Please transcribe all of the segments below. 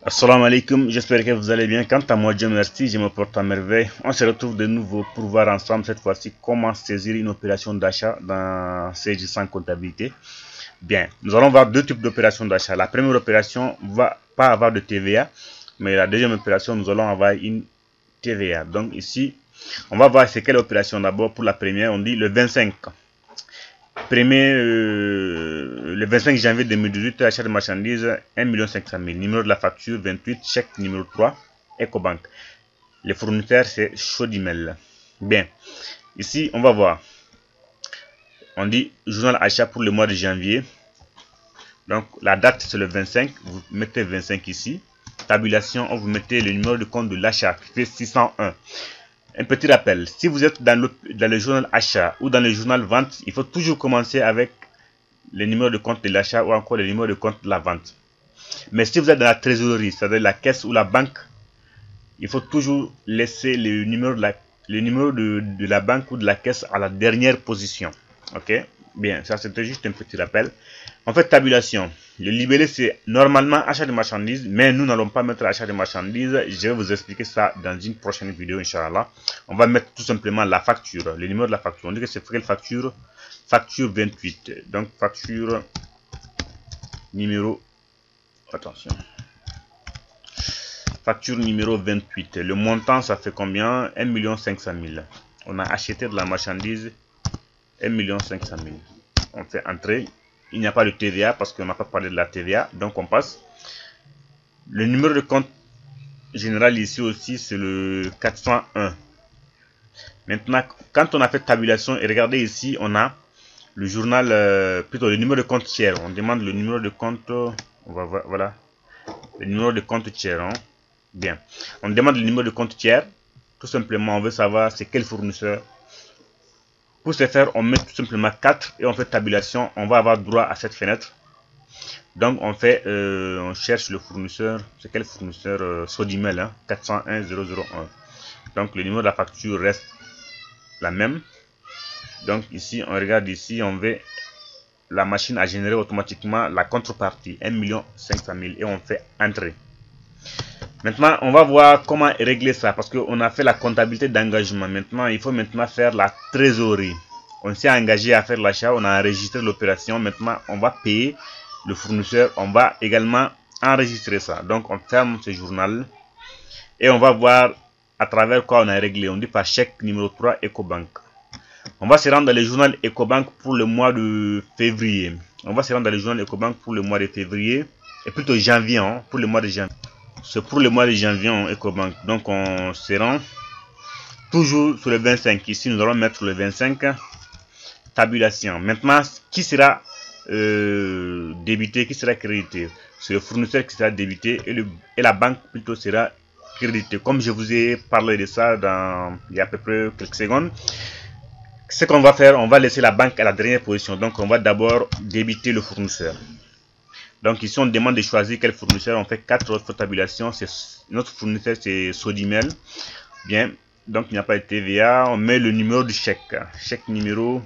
Assalamu alaikum, j'espère que vous allez bien. Quant à moi, Dieu merci, je me porte à merveille. On se retrouve de nouveau pour voir ensemble cette fois-ci comment saisir une opération d'achat dans CJ100 comptabilité. Bien, nous allons voir deux types d'opérations d'achat. La première opération va pas avoir de TVA, mais la deuxième opération, nous allons avoir une TVA. Donc ici, on va voir c'est quelle opération. D'abord, pour la première, on dit le 25. Le 25 janvier 2018, achat de marchandises 1 500 000. Numéro de la facture 28, chèque numéro 3, Ecobank. Les fournisseurs c'est Chaudimel. Bien, ici on va voir. On dit journal achat pour le mois de janvier. Donc la date c'est le 25, vous mettez 25 ici. Tabulation, vous mettez le numéro de compte de l'achat qui fait 601. Un petit rappel, si vous êtes dans le journal achat ou dans le journal vente, il faut toujours commencer avec le numéro de compte de l'achat ou encore le numéro de compte de la vente. Mais si vous êtes dans la trésorerie, c'est-à-dire la caisse ou la banque, il faut toujours laisser le numéro de la banque ou de la caisse à la dernière position. Ok? Bien, ça c'était juste un petit rappel. En fait, tabulation. Le libellé, c'est normalement achat de marchandises, mais nous n'allons pas mettre achat de marchandises. Je vais vous expliquer ça dans une prochaine vidéo, Inch'Allah. On va mettre tout simplement la facture, le numéro de la facture. On dit que c'est quelle facture? Facture 28. Donc, facture numéro... Attention. Facture numéro 28. Le montant, ça fait combien? 1 500 000. On a acheté de la marchandise 1 500 000. On fait entrer. Il n'y a pas de TVA parce qu'on n'a pas parlé de la TVA. Donc on passe. Le numéro de compte général ici aussi, c'est le 401. Maintenant, quand on a fait tabulation, et regardez ici, on a le journal, plutôt le numéro de compte tiers. On demande le numéro de compte. On va voir, voilà. Le numéro de compte tiers. Hein. Bien. On demande le numéro de compte tiers. Tout simplement, on veut savoir c'est quel fournisseur. Pour ce faire, on met tout simplement 4 et on fait tabulation. On va avoir droit à cette fenêtre. Donc, on cherche le fournisseur. C'est quel fournisseur? Sodimel, hein, 401 001. Donc, le numéro de la facture reste la même. Donc, ici, on regarde ici, on veut la machine a généré automatiquement la contrepartie 1 500 000 et on fait entrer. Maintenant, on va voir comment régler ça parce qu'on a fait la comptabilité d'engagement. Maintenant, il faut maintenant faire la trésorerie. On s'est engagé à faire l'achat, on a enregistré l'opération. Maintenant, on va payer le fournisseur. On va également enregistrer ça. Donc, on ferme ce journal et on va voir à travers quoi on a réglé. On dit par chèque numéro 3 Ecobank. On va se rendre dans le journal Ecobank pour le mois de février. On va se rendre dans le journal Ecobank pour le mois de février et plutôt janvier, hein, pour le mois de janvier. C'est pour le mois de janvier en Ecobank. Donc on se rend toujours sur le 25. Ici nous allons mettre le 25. Tabulation. Maintenant, qui sera débité, qui sera crédité? C'est le fournisseur qui sera débité et la banque plutôt sera créditée. Comme je vous ai parlé de ça il y a à peu près quelques secondes. Ce qu'on va faire, on va laisser la banque à la dernière position. Donc on va d'abord débiter le fournisseur. Donc ici on demande de choisir quel fournisseur. On fait 4 autres tabulations. Notre fournisseur c'est Sodimel. Bien, donc il n'y a pas de TVA. On met le numéro du chèque. Chèque numéro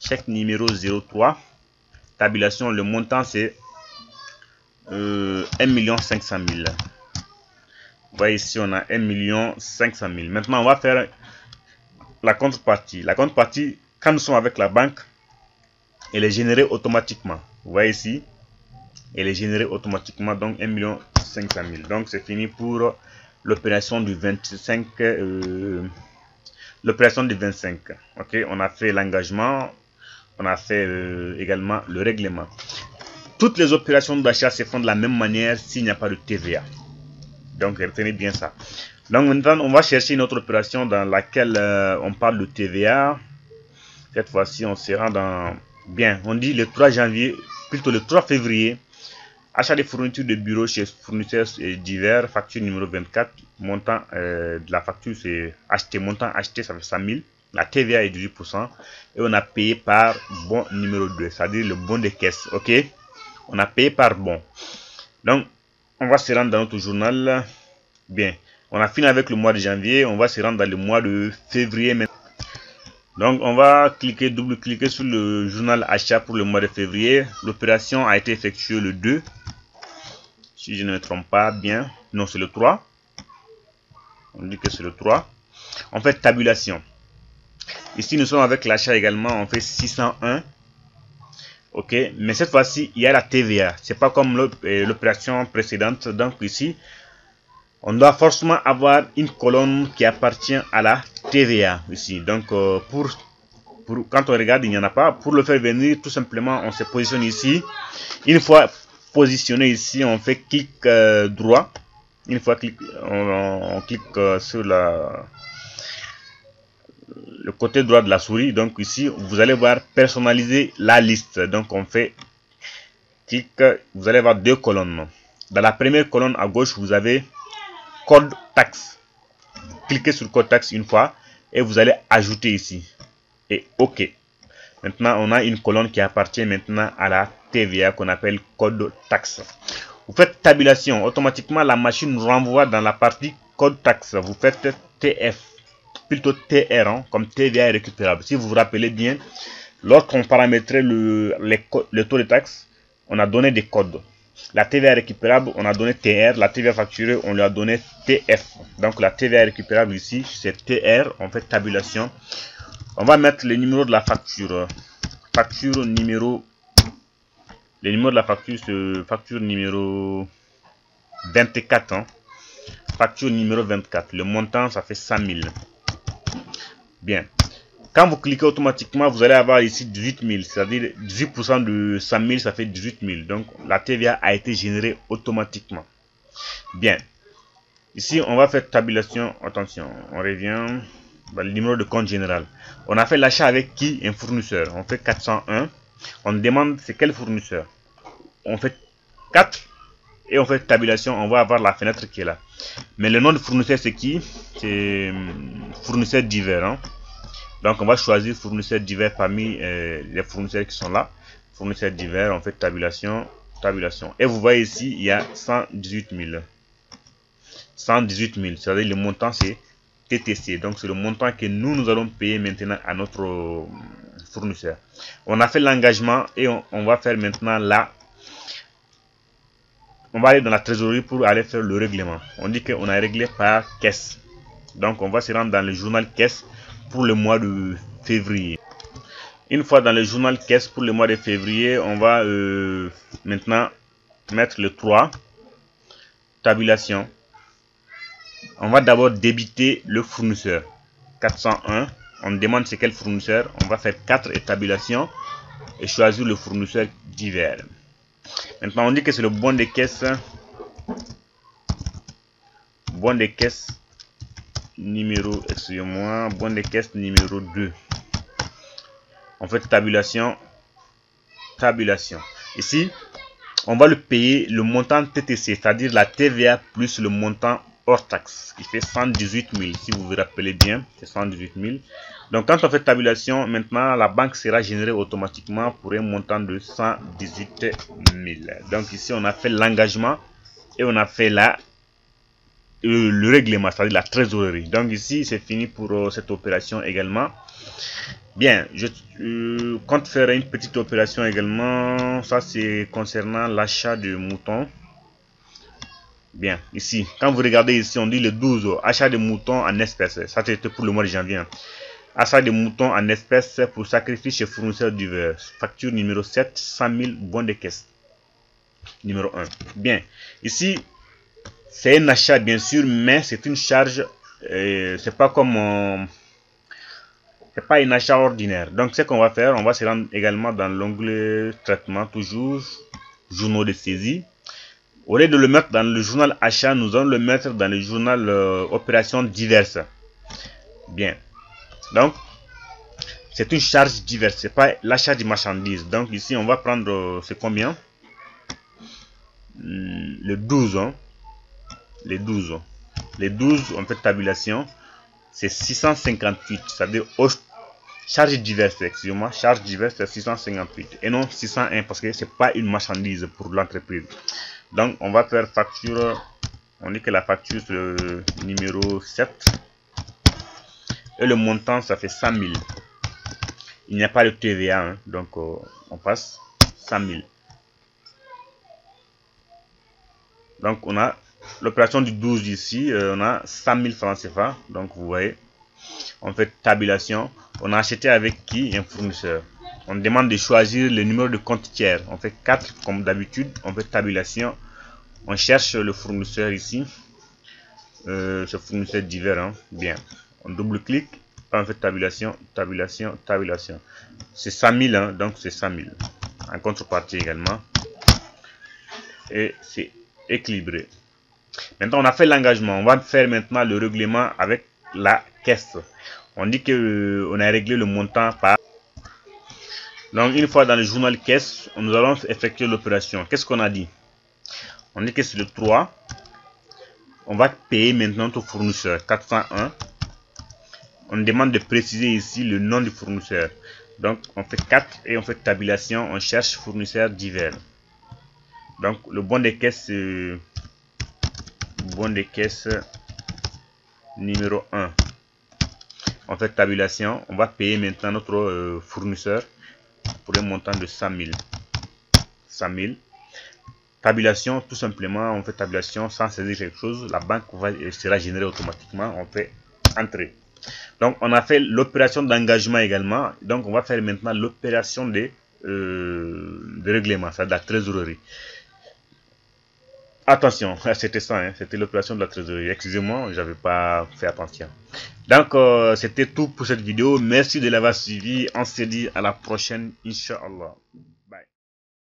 03. Tabulation, le montant c'est 1 500 000. Vous voyez ici on a 1 500 000. Maintenant on va faire la contrepartie. La contrepartie, quand nous sommes avec la banque, elle est générée automatiquement. Vous voyez ici, elle est générée automatiquement, donc 1 500 000. Donc c'est fini pour l'opération du 25. L'opération du 25. Ok, on a fait l'engagement, on a fait également le règlement. Toutes les opérations d'achat se font de la même manière s'il n'y a pas de TVA. Donc retenez bien ça. Donc maintenant, on va chercher une autre opération dans laquelle on parle de TVA. Cette fois-ci, on se rend dans... Bien, on dit le 3 janvier, plutôt le 3 février, achat des fournitures de bureau chez fournisseurs divers, facture numéro 24, montant de la facture c'est acheté, montant acheté ça fait 100 000, la TVA est de 18% et on a payé par bon numéro 2, c'est-à-dire le bon de caisse, ok? On a payé par bon. Donc, on va se rendre dans notre journal. Bien, on a fini avec le mois de janvier, on va se rendre dans le mois de février maintenant. Donc on va double-cliquer sur le journal achat pour le mois de février. L'opération a été effectuée le 2. Si je ne me trompe pas bien. Non, c'est le 3. On dit que c'est le 3. On fait tabulation. Ici, nous sommes avec l'achat également. On fait 601. Ok, mais cette fois-ci, il y a la TVA. C'est pas comme l'opération précédente. Donc ici, on doit forcément avoir une colonne qui appartient à la TVA ici. Donc quand on regarde, il n'y en a pas. Pour le faire venir, tout simplement, on se positionne ici. Une fois positionné ici, on fait clic droit. Une fois on clique sur le côté droit de la souris. Donc ici, vous allez voir personnaliser la liste. Donc on fait clic. Vous allez voir deux colonnes. Dans la première colonne à gauche, vous avez code taxe. Cliquez sur code taxe une fois et vous allez ajouter ici. Et OK. Maintenant, on a une colonne qui appartient maintenant à la TVA qu'on appelle code taxe. Vous faites tabulation. Automatiquement, la machine nous renvoie dans la partie code taxe. Vous faites TF, plutôt TR, hein, comme TVA récupérable. Si vous vous rappelez bien, lorsqu'on paramétrait le taux de taxe, on a donné des codes. La TVA récupérable, on a donné TR. La TVA facturée, on lui a donné TF. Donc la TVA récupérable ici, c'est TR. On fait tabulation. On va mettre le numéro de la facture. Facture numéro. Le numéro de la facture, c'est facture numéro 24. Hein. Facture numéro 24. Le montant, ça fait 100 000. Bien. Quand vous cliquez automatiquement, vous allez avoir ici 18 000. C'est-à-dire 18% de 100 000, ça fait 18 000. Donc la TVA a été générée automatiquement. Bien. Ici, on va faire tabulation. Attention, on revient. Le numéro de compte général. On a fait l'achat avec qui? Un fournisseur. On fait 401. On demande c'est quel fournisseur. On fait 4 et on fait tabulation. On va avoir la fenêtre qui est là. Mais le nom de fournisseur c'est qui? C'est fournisseur divers. Hein. Donc on va choisir fournisseur divers parmi les fournisseurs qui sont là. Fournisseur divers. On fait tabulation. Tabulation. Et vous voyez ici il y a 118 000. 118 000. C'est-à-dire le montant c'est TTC. Donc c'est le montant que nous allons payer maintenant à notre fournisseur. On a fait l'engagement et on va faire maintenant là. On va aller dans la trésorerie pour aller faire le règlement. On dit qu'on a réglé par caisse. Donc on va se rendre dans le journal caisse pour le mois de février. Une fois dans le journal caisse pour le mois de février, on va maintenant mettre le 3. Tabulation. On va d'abord débiter le fournisseur. 401. On demande c'est quel fournisseur. On va faire 4 et tabulation. Et choisir le fournisseur divers. Maintenant, on dit que c'est le bon de caisse. Bon de caisse numéro, excusez-moi, bon de caisse numéro 2. On fait tabulation. Tabulation. Ici, on va le payer le montant TTC, c'est-à-dire la TVA plus le montant hors taxe, qui fait 118 000. Si vous vous rappelez bien, c'est 118 000. Donc, quand on fait tabulation, maintenant, la banque sera générée automatiquement pour un montant de 118 000. Donc, ici, on a fait l'engagement et on a fait le règlement, c'est-à-dire la trésorerie. Donc, ici, c'est fini pour cette opération également. Bien, je compte faire une petite opération également. Ça, c'est concernant l'achat de moutons. Bien, ici, quand vous regardez ici, on dit le 12, achat de moutons en espèces. Ça, c'était pour le mois de janvier. Achat de moutons en espèces pour sacrifice chez fournisseur divers. Facture numéro 7, 100 000 bons de caisse. Numéro 1. Bien, ici, c'est un achat, bien sûr, mais c'est une charge. C'est pas comme... c'est pas un achat ordinaire. Donc, ce qu'on va faire, on va se rendre également dans l'onglet traitement, toujours, journaux de saisie. Au lieu de le mettre dans le journal achat, nous allons le mettre dans le journal opération diverses. Bien. Donc, c'est une charge diverse. C'est pas l'achat de marchandises. Donc, ici, on va prendre, c'est combien? Le 12. Hein? Les 12. Les 12, on fait tabulation. C'est 658. C'est-à-dire, charge diverse, excusez-moi. Charge diverse, c'est 658. Et non 601 parce que c'est pas une marchandise pour l'entreprise. Donc, on va faire facture. On dit que la facture, c'est le numéro 7. Et le montant, ça fait 100 000. Il n'y a pas de TVA. Hein, donc, on passe 100 000. Donc on a l'opération du 12 ici, on a 100 000 francs CFA. Donc vous voyez, on fait tabulation. On a acheté avec qui? Un fournisseur. On demande de choisir le numéro de compte tiers. On fait 4 comme d'habitude. On fait tabulation. On cherche le fournisseur ici. Ce fournisseur divers. Hein. Bien. On double-clique. On fait tabulation, tabulation, tabulation. C'est 100 000. Hein, donc c'est 100 000. En contrepartie également. Et c'est équilibré. Maintenant, on a fait l'engagement. On va faire maintenant le règlement avec la caisse. On dit que on a réglé le montant par. Donc, une fois dans le journal caisse, nous allons effectuer l'opération. Qu'est-ce qu'on a dit? On dit que c'est le 3. On va payer maintenant notre fournisseur 401. On demande de préciser ici le nom du fournisseur. Donc, on fait 4 et on fait tabulation. On cherche fournisseur divers. Donc, le bon des caisses numéro 1. On fait tabulation. On va payer maintenant notre fournisseur pour un montant de 100 000. 100 000. Tabulation, tout simplement, on fait tabulation sans saisir quelque chose. La banque sera générée automatiquement. On fait entrer. Donc, on a fait l'opération d'engagement également. Donc, on va faire maintenant l'opération de règlement, c'est-à-dire la trésorerie. Attention, c'était ça, hein, c'était l'opération de la trésorerie. Excusez-moi, j'avais pas fait attention. Donc, c'était tout pour cette vidéo. Merci de l'avoir suivi. On se dit à la prochaine, Inch'Allah.